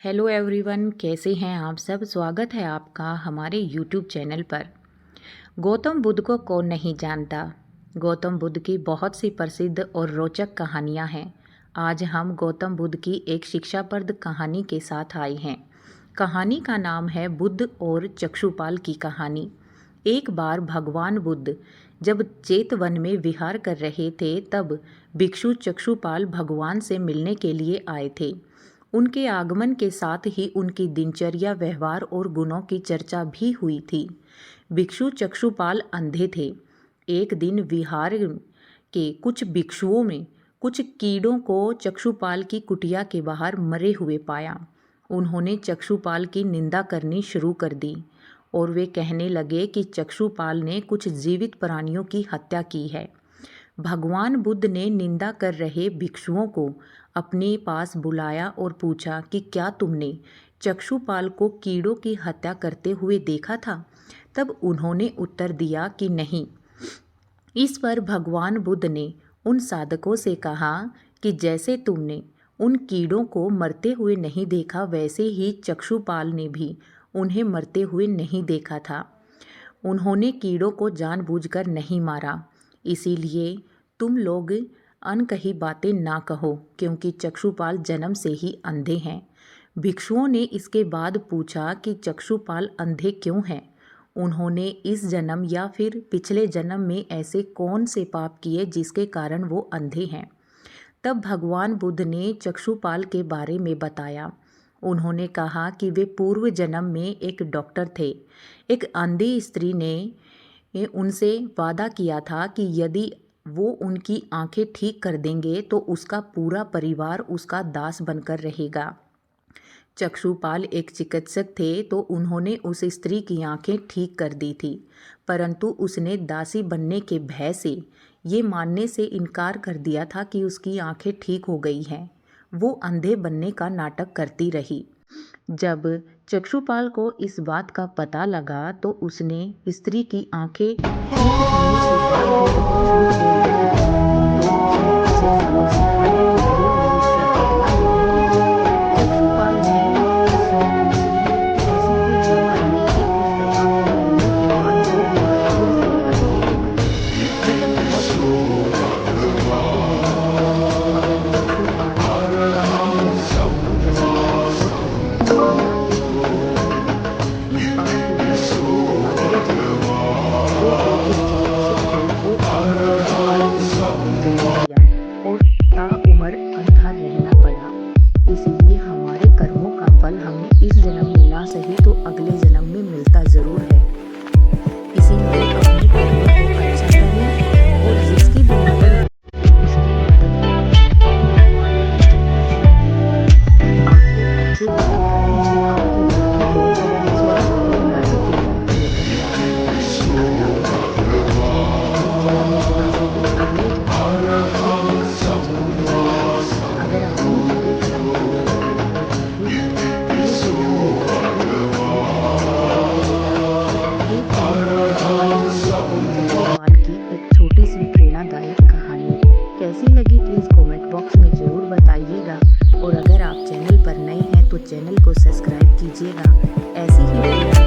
Hello everyone, कैसे हैं आप सब। स्वागत है आपका हमारे यूट्यूब चैनल पर। गौतम बुद्ध को कौन नहीं जानता। गौतम बुद्ध की बहुत सी प्रसिद्ध और रोचक कहानियां हैं। आज हम गौतम बुद्ध की एक शिक्षाप्रद कहानी के साथ आए हैं। कहानी का नाम है बुद्ध और चक्षुपाल की कहानी। एक बार भगवान बुद्ध जब चेतवन में विहार कर रहे थे, तब भिक्षु चक्षुपाल भगवान से मिलने के लिए आए थे। उनके आगमन के साथ ही उनकी दिनचर्या, व्यवहार और गुणों की चर्चा भी हुई थी। भिक्षु चक्षुपाल अंधे थे। एक दिन विहार के कुछ भिक्षुओं में कुछ कीड़ों को चक्षुपाल की कुटिया के बाहर मरे हुए पाया। उन्होंने चक्षुपाल की निंदा करनी शुरू कर दी और वे कहने लगे कि चक्षुपाल ने कुछ जीवित प्राणियों की हत्या की है। भगवान बुद्ध ने निंदा कर रहे भिक्षुओं को अपने पास बुलाया और पूछा कि क्या तुमने चक्षुपाल को कीड़ों की हत्या करते हुए देखा था। तब उन्होंने उत्तर दिया कि नहीं। इस पर भगवान बुद्ध ने उन साधकों से कहा कि जैसे तुमने उन कीड़ों को मरते हुए नहीं देखा, वैसे ही चक्षुपाल ने भी उन्हें मरते हुए नहीं देखा था। उन्होंने कीड़ों को जानबूझकर नहीं मारा। इसीलिए तुम लोग अनकही बातें ना कहो, क्योंकि चक्षुपाल जन्म से ही अंधे हैं। भिक्षुओं ने इसके बाद पूछा कि चक्षुपाल अंधे क्यों हैं। उन्होंने इस जन्म या फिर पिछले जन्म में ऐसे कौन से पाप किए जिसके कारण वो अंधे हैं। तब भगवान बुद्ध ने चक्षुपाल के बारे में बताया। उन्होंने कहा कि वे पूर्व जन्म में एक डॉक्टर थे। एक अंधी स्त्री ने उनसे वादा किया था कि यदि वो उनकी आंखें ठीक कर देंगे तो उसका पूरा परिवार उसका दास बनकर रहेगा। चक्षुपाल एक चिकित्सक थे, तो उन्होंने उस स्त्री की आंखें ठीक कर दी थी, परंतु उसने दासी बनने के भय से ये मानने से इनकार कर दिया था कि उसकी आंखें ठीक हो गई हैं। वो अंधे बनने का नाटक करती रही। जब चक्षुपाल को इस बात का पता लगा तो उसने स्त्री की आंखें ठीक होने के बाद भी बहुत झूठ बोल रही थी। तो उसने उसे फांसी पर लगे हुए उससे बदला लेने के लिए चक्षुपाल ने फांसी को जम करने की इस दवा को लेने के बाद वो एक बार फिर से अंधे हो गए। यह बहुत ही दिलचस्प बातें हैं। अगर चक्षुपाल कहानी यहाँ पूरी होती और दुनिया एक होती इस बात की वजह कि अगले जन्म में जो एक चिकित्सक थे वो उन्होंने चक्षुपाल को नहीं दिया और ताउम्र अंधा रहना पड़ा। इसीलिए हमारे कर्मों का फल हमें इस जन्म में ना सही तो अगले जन्म में मिलता जरूर है। इसीलिए अपने कर्मों को अच्छा करें और जिसकी भी मदद उसकी मदद आपको अच्छे दिन दिखाएं जो आपकी बुद्धि को स्वस्थ और उन्नति की तरफ लेकर जाए। अगर आपको इस जन्म में ना सही अगले जन्म में आपको ये मौका जरूर मिलेगा। अगर आपने मेरे कर्म किए और नहीं किए ये सुझाव देकर अपने कर्मों को अच्छा करिएगा। ये थी हमारी बुद्ध और चक्षुपाल की एक छोटी सी प्रेरणादायक कहानी। कैसी लगी प्लीज़ कमेंट बॉक्स में ज़रूर बताइएगा। और अगर आप चैनल पर नए हैं तो चैनल को सब्सक्राइब कीजिएगा। ऐसी ही